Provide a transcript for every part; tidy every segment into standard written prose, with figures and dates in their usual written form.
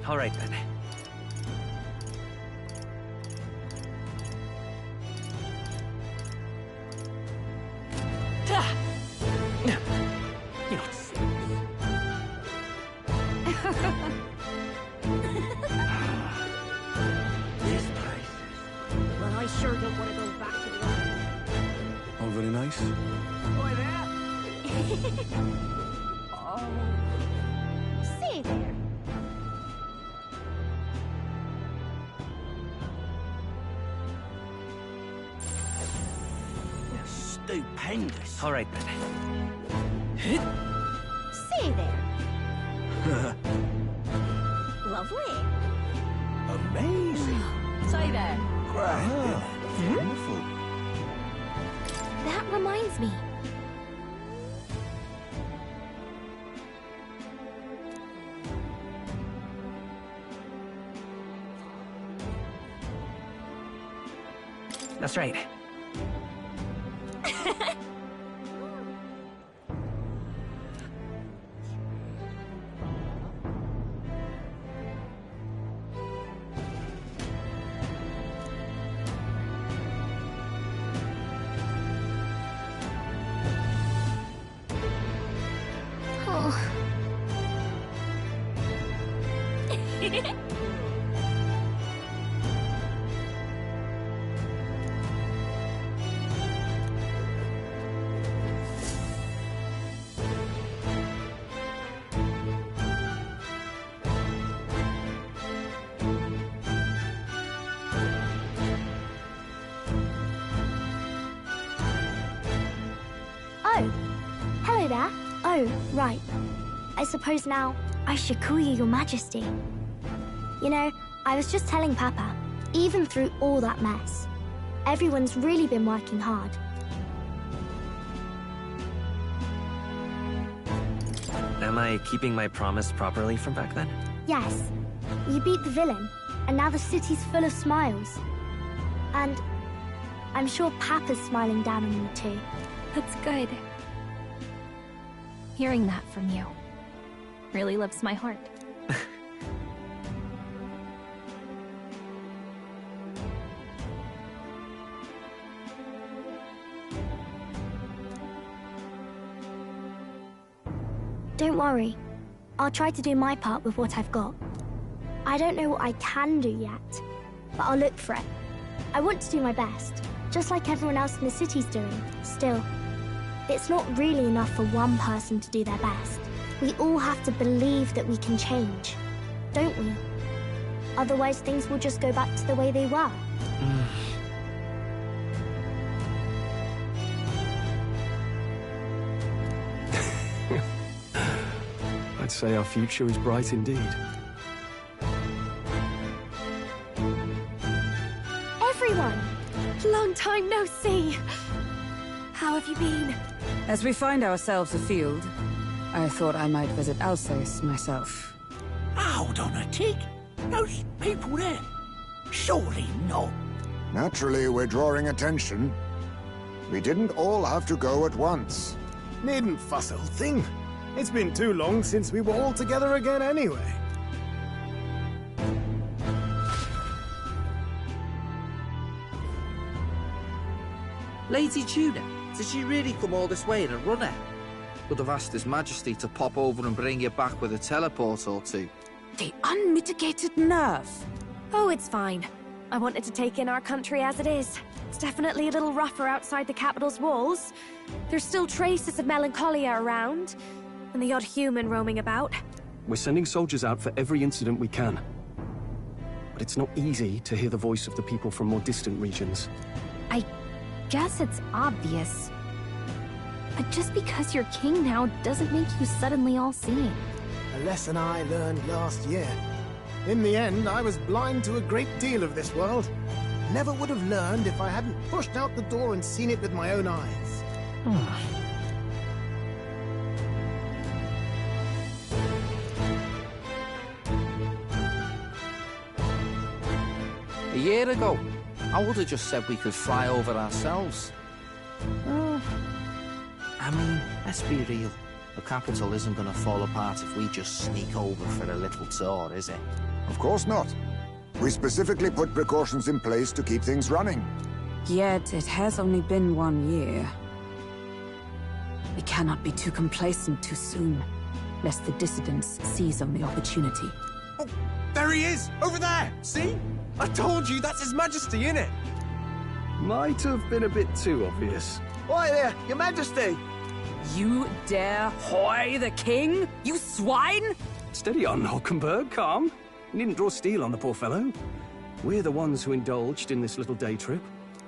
All right, then. You're not serious. This place. Well, I sure don't want to go back to the old. All very nice. Boy there. Oh. Say there. Stupendous. All right, then. Say there. Lovely. Amazing. Say there. Great. Wonderful. That reminds me. That's right. Oh. Oh, hello there. Oh, right. I suppose now I should call you Your Majesty. You know, I was just telling Papa, even through all that mess, everyone's really been working hard. Am I keeping my promise properly from back then? Yes, you beat the villain, and now the city's full of smiles. And I'm sure Papa's smiling down on you too. That's good. Hearing that from you really lifts my heart. Don't worry. I'll try to do my part with what I've got. I don't know what I can do yet, but I'll look for it. I want to do my best, just like everyone else in the city's doing. Still, it's not really enough for one person to do their best. We all have to believe that we can change, don't we? Otherwise, things will just go back to the way they were. I'd say our future is bright indeed. Everyone! Long time no see. How have you been? As we find ourselves afield, I thought I might visit Alsace myself. Hold on a tick. Those people there. Surely not. Naturally, we're drawing attention. We didn't all have to go at once. Needn't fuss, old thing. It's been too long since we were all together again anyway. Lady Tuna, did she really come all this way in a runner? Would have asked His Majesty to pop over and bring you back with a teleport or two. The unmitigated nerve. Oh, it's fine. I wanted to take in our country as it is. It's definitely a little rougher outside the capital's walls. There's still traces of melancholia around, and the odd human roaming about. We're sending soldiers out for every incident we can. But it's not easy to hear the voice of the people from more distant regions. I guess it's obvious. But just because you're king now doesn't make you suddenly all-seeing. A lesson I learned last year. In the end, I was blind to a great deal of this world. Never would have learned if I hadn't pushed out the door and seen it with my own eyes. A year ago, I would have just said we could fly over ourselves. I mean, let's be real. The capital isn't going to fall apart if we just sneak over for a little tour, is it? Of course not. We specifically put precautions in place to keep things running. Yet it has only been 1 year. We cannot be too complacent too soon, lest the dissidents seize on the opportunity. Oh, there he is! Over there! See? I told you, that's His Majesty, innit? Might have been a bit too obvious. Oi there, Your Majesty! You dare hoy the king? You swine! Steady on, Hulkenberg, calm. You needn't draw steel on the poor fellow. We're the ones who indulged in this little day trip.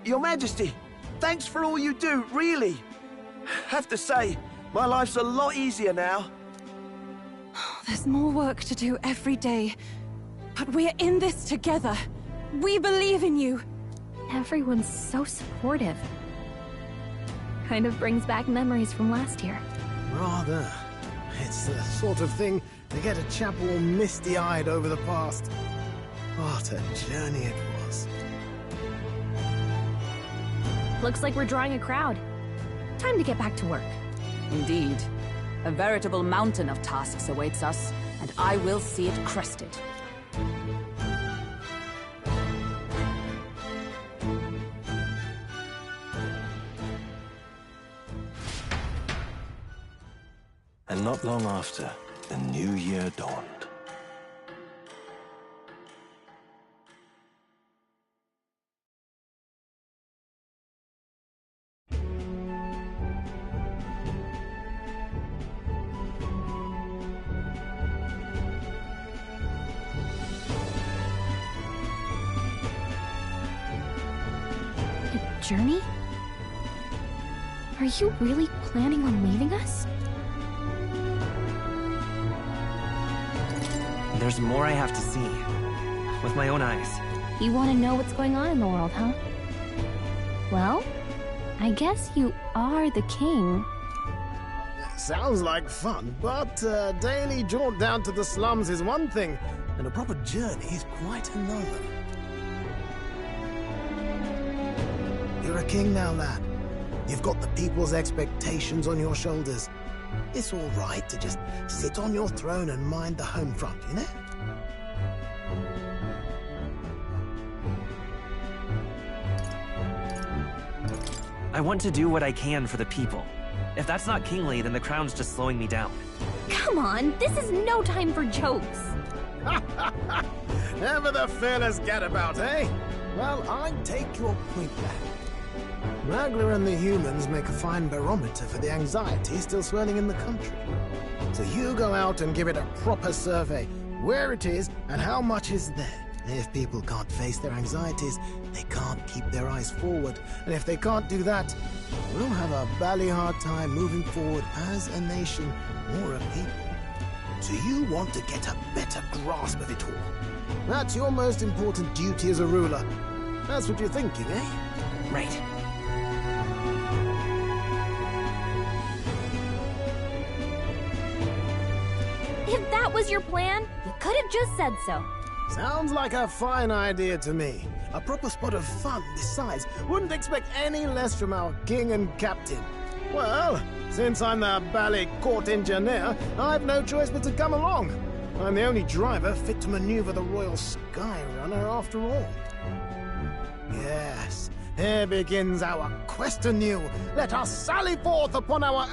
Your Majesty, thanks for all you do, really. Have to say, my life's a lot easier now. There's more work to do every day. But we're in this together. We believe in you. Everyone's so supportive. Kind of brings back memories from last year. Rather. It's the sort of thing to get a chap all misty-eyed over the past. What a journey it was. Looks like we're drawing a crowd. Time to get back to work. Indeed. A veritable mountain of tasks awaits us, and I will see it crested. And not long after, the new year dawned. A journey? Are you really planning on leaving us? There's more I have to see. With my own eyes. You want to know what's going on in the world, huh? Well, I guess you are the king. Sounds like fun, but a daily jaunt down to the slums is one thing, and a proper journey is quite another. You're a king now, lad. You've got the people's expectations on your shoulders. It's all right to just sit on your throne and mind the home front, you know? I want to do what I can for the people. If that's not kingly, then the crown's just slowing me down. Come on, this is no time for jokes. Never the fearless gadabout, eh? Well, I take your point back. Ragnar and the humans make a fine barometer for the anxiety still swirling in the country. So you go out and give it a proper survey, where it is and how much is there. If people can't face their anxieties, they can't keep their eyes forward. And if they can't do that, we'll have a bally hard time moving forward as a nation or a people. So you want to get a better grasp of it all. That's your most important duty as a ruler. That's what you're thinking, eh? Right. If that was your plan, you could have just said so. Sounds like a fine idea to me. A proper spot of fun besides. Wouldn't expect any less from our king and captain. Well, since I'm the bally court engineer, I've no choice but to come along. I'm the only driver fit to maneuver the Royal Skyrunner after all. Yes, here begins our quest anew. Let us sally forth upon our...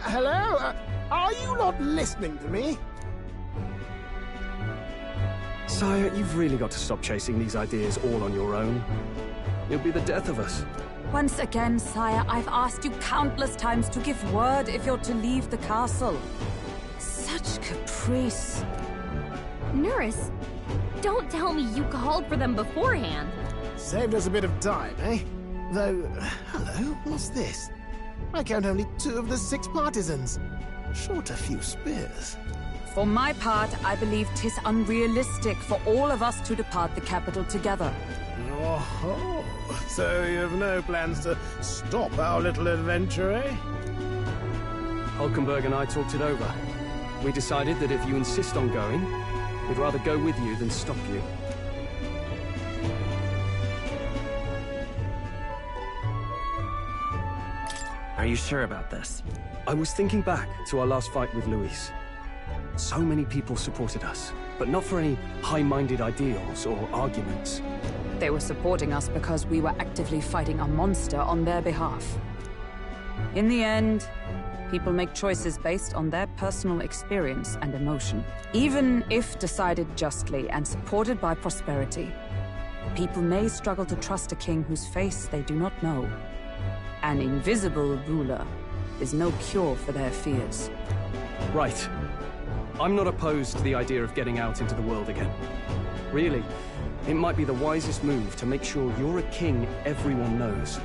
hello? Are you not listening to me? Sire, you've really got to stop chasing these ideas all on your own. You'll be the death of us. Once again, sire, I've asked you countless times to give word if you're to leave the castle. Such caprice. Nurse, don't tell me you called for them beforehand. Saved us a bit of time, eh? Though, hello, what's this? I count only 2 of the 6 partisans. Short a few spears. For my part, I believe 'tis unrealistic for all of us to depart the capital together. Oh, so you have no plans to stop our little adventure, eh? Hulkenberg and I talked it over. We decided that if you insist on going, we'd rather go with you than stop you. Are you sure about this? I was thinking back to our last fight with Luis. So many people supported us, but not for any high-minded ideals or arguments. They were supporting us because we were actively fighting a monster on their behalf. In the end, people make choices based on their personal experience and emotion. Even if decided justly and supported by prosperity, people may struggle to trust a king whose face they do not know. An invisible ruler is no cure for their fears. Right. I'm not opposed to the idea of getting out into the world again. Really, it might be the wisest move to make sure you're a king everyone knows.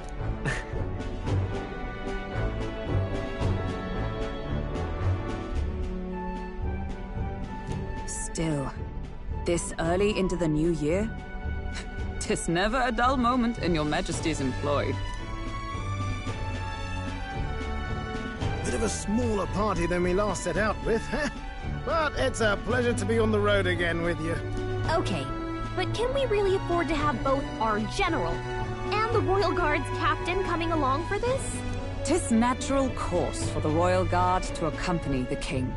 Still, this early into the new year? 'Tis never a dull moment in your Majesty's employ. Bit of a smaller party than we last set out with, huh? But it's a pleasure to be on the road again with you. Okay, but can we really afford to have both our general and the Royal Guard's captain coming along for this? 'Tis natural course for the Royal Guard to accompany the king.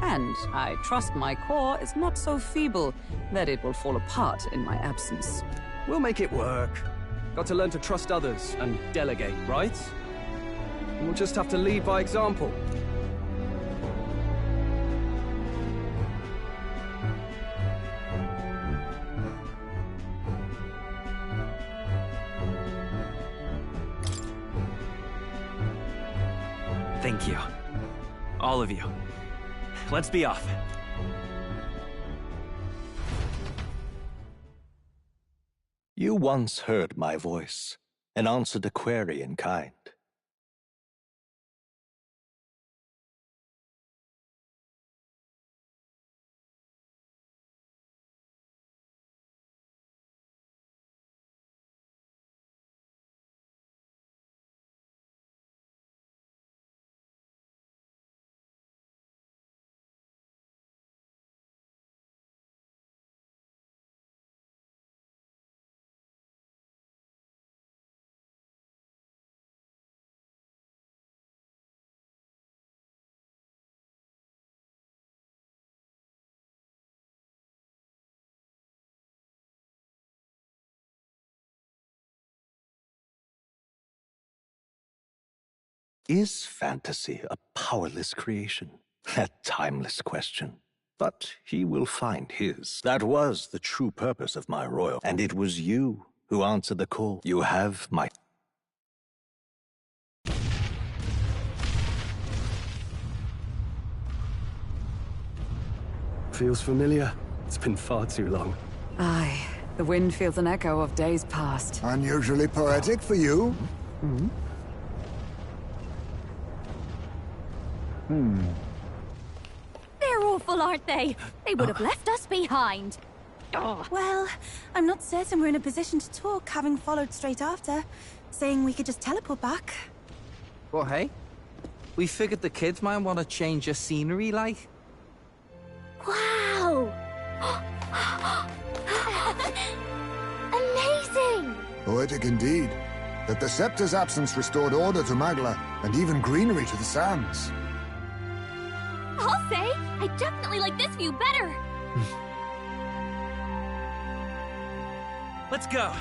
And I trust my corps is not so feeble that it will fall apart in my absence. We'll make it work. Got to learn to trust others and delegate, right? We'll just have to lead by example. Thank you. All of you. Let's be off. You once heard my voice and answered a query in kind. Is fantasy a powerless creation? A timeless question. But he will find his. That was the true purpose of my royal, and it was you who answered the call. You have my... Feels familiar. It's been far too long. Aye, the wind feels an echo of days past. Unusually poetic for you. They're awful, aren't they? They would have left us behind. Oh. Well, I'm not certain we're in a position to talk, having followed straight after, saying we could just teleport back. Well, hey, we figured the kids might want to change your scenery, like. Wow! Amazing! Poetic indeed. That the scepter's absence restored order to Magla, and even greenery to the sands. I'll say, I definitely like this view better. Let's go.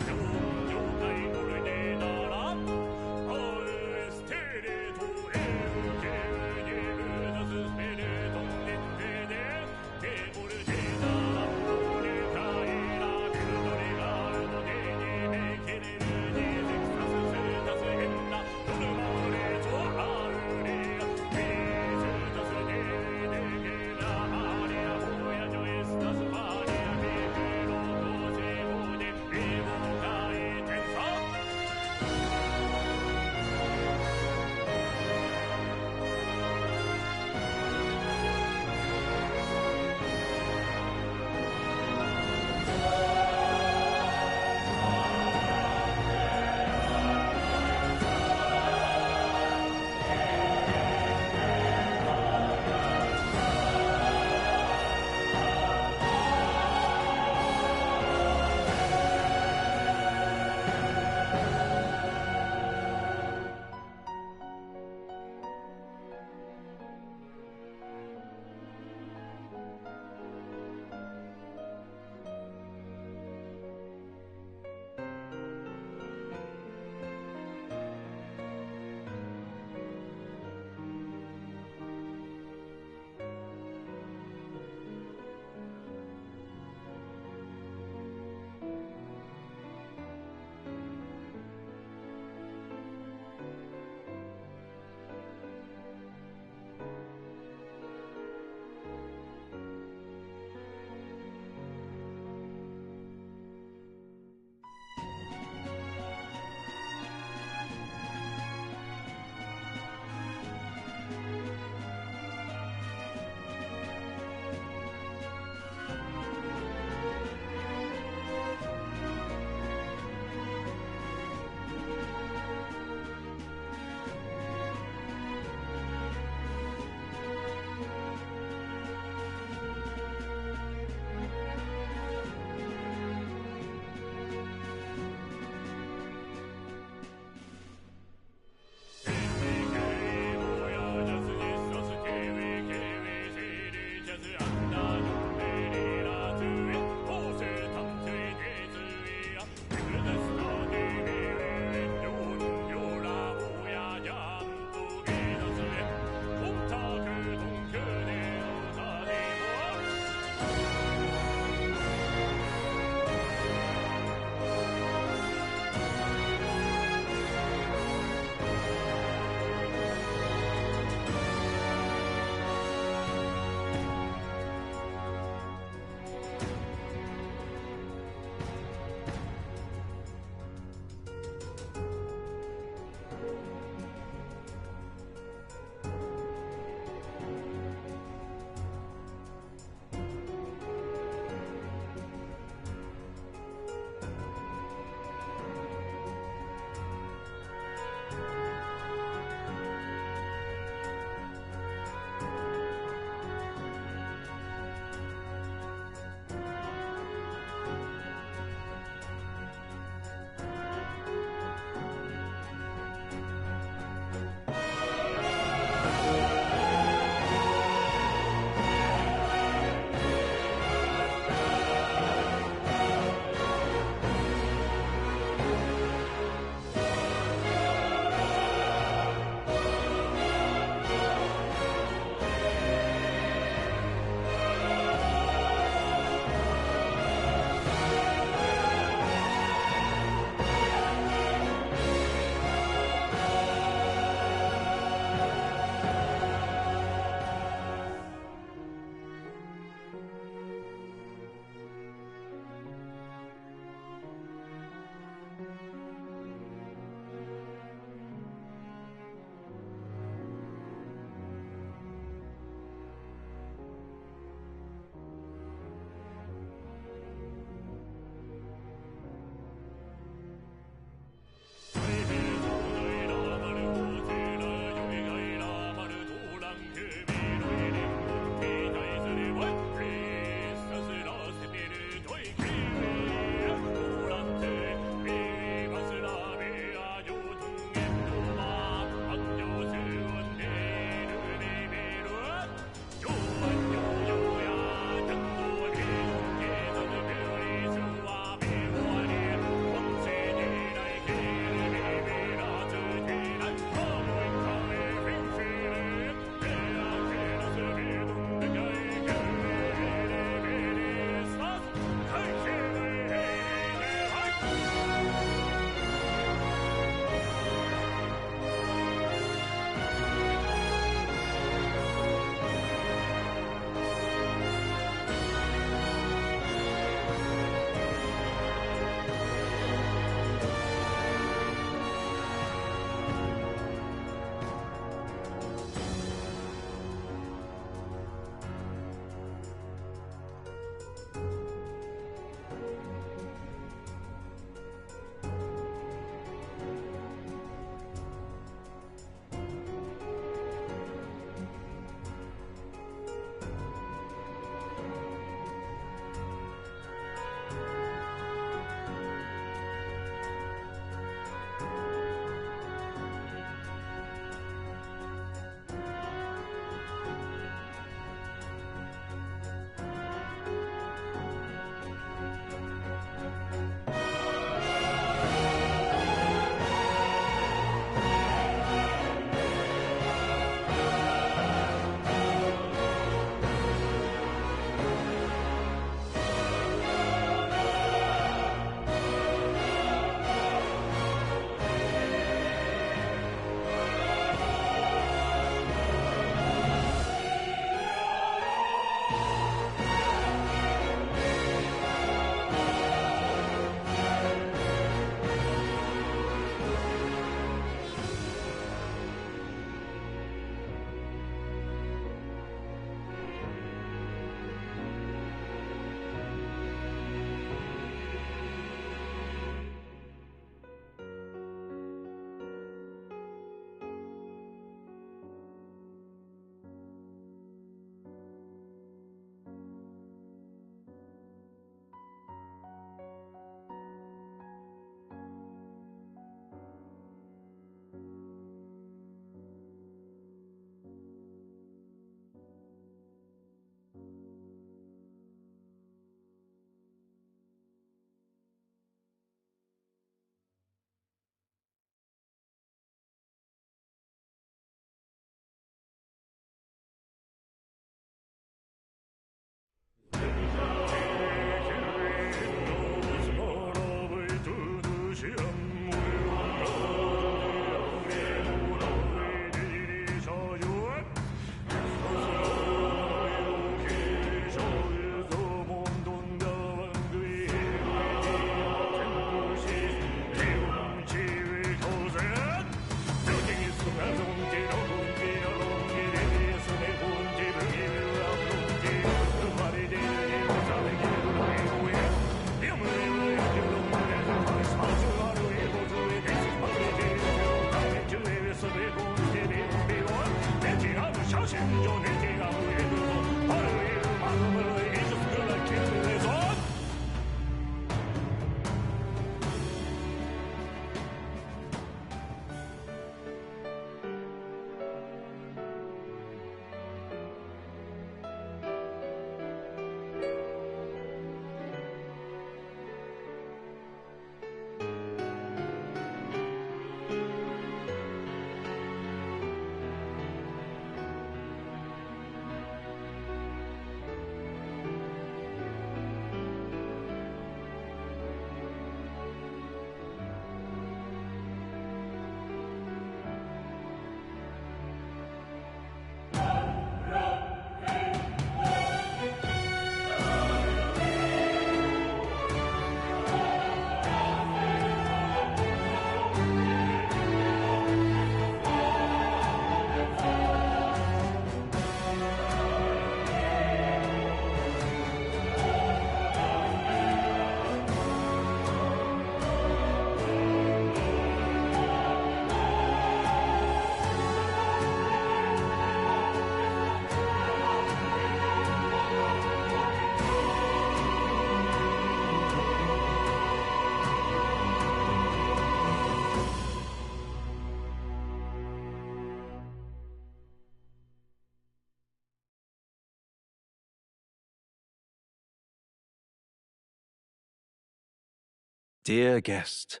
Dear guest,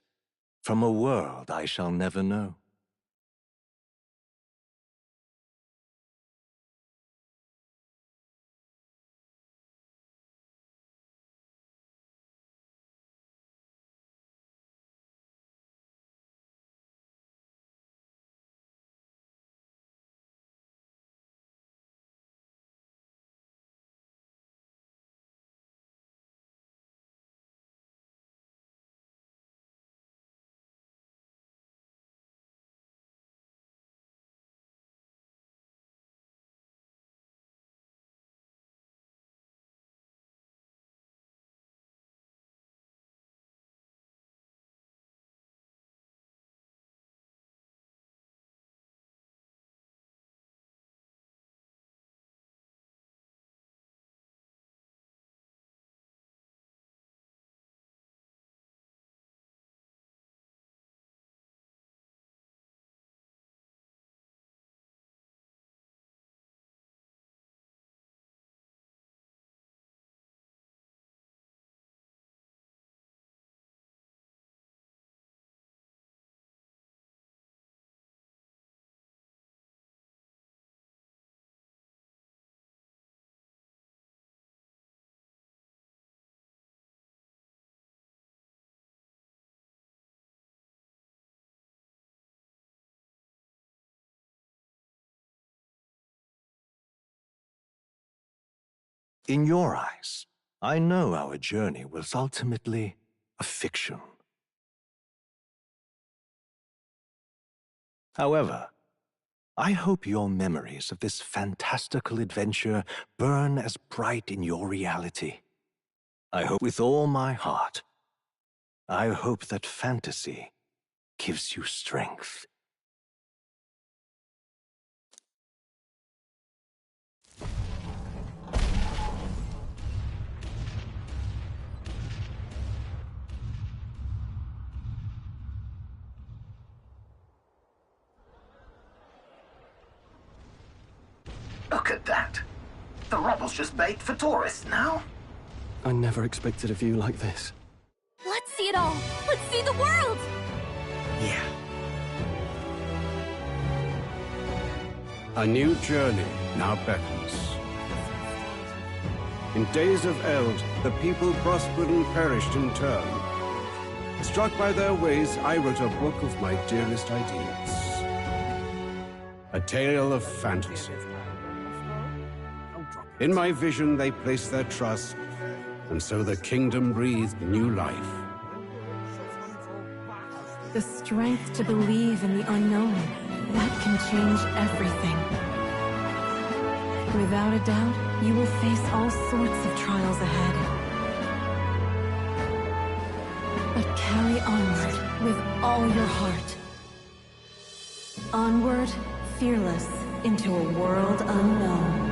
from a world I shall never know. In your eyes, I know our journey was ultimately a fiction. However, I hope your memories of this fantastical adventure burn as bright in your reality. I hope with all my heart. I hope that fantasy gives you strength. Look at that. The rubble's just bait for tourists now. I never expected a view like this. Let's see it all. Let's see the world. Yeah. A new journey now beckons. In days of eld, the people prospered and perished in turn. Struck by their ways, I wrote a book of my dearest ideas. A tale of fantasy. In my vision, they placed their trust, and so the kingdom breathed new life. The strength to believe in the unknown, that can change everything. Without a doubt, you will face all sorts of trials ahead. But carry onward with all your heart. Onward, fearless, into a world unknown.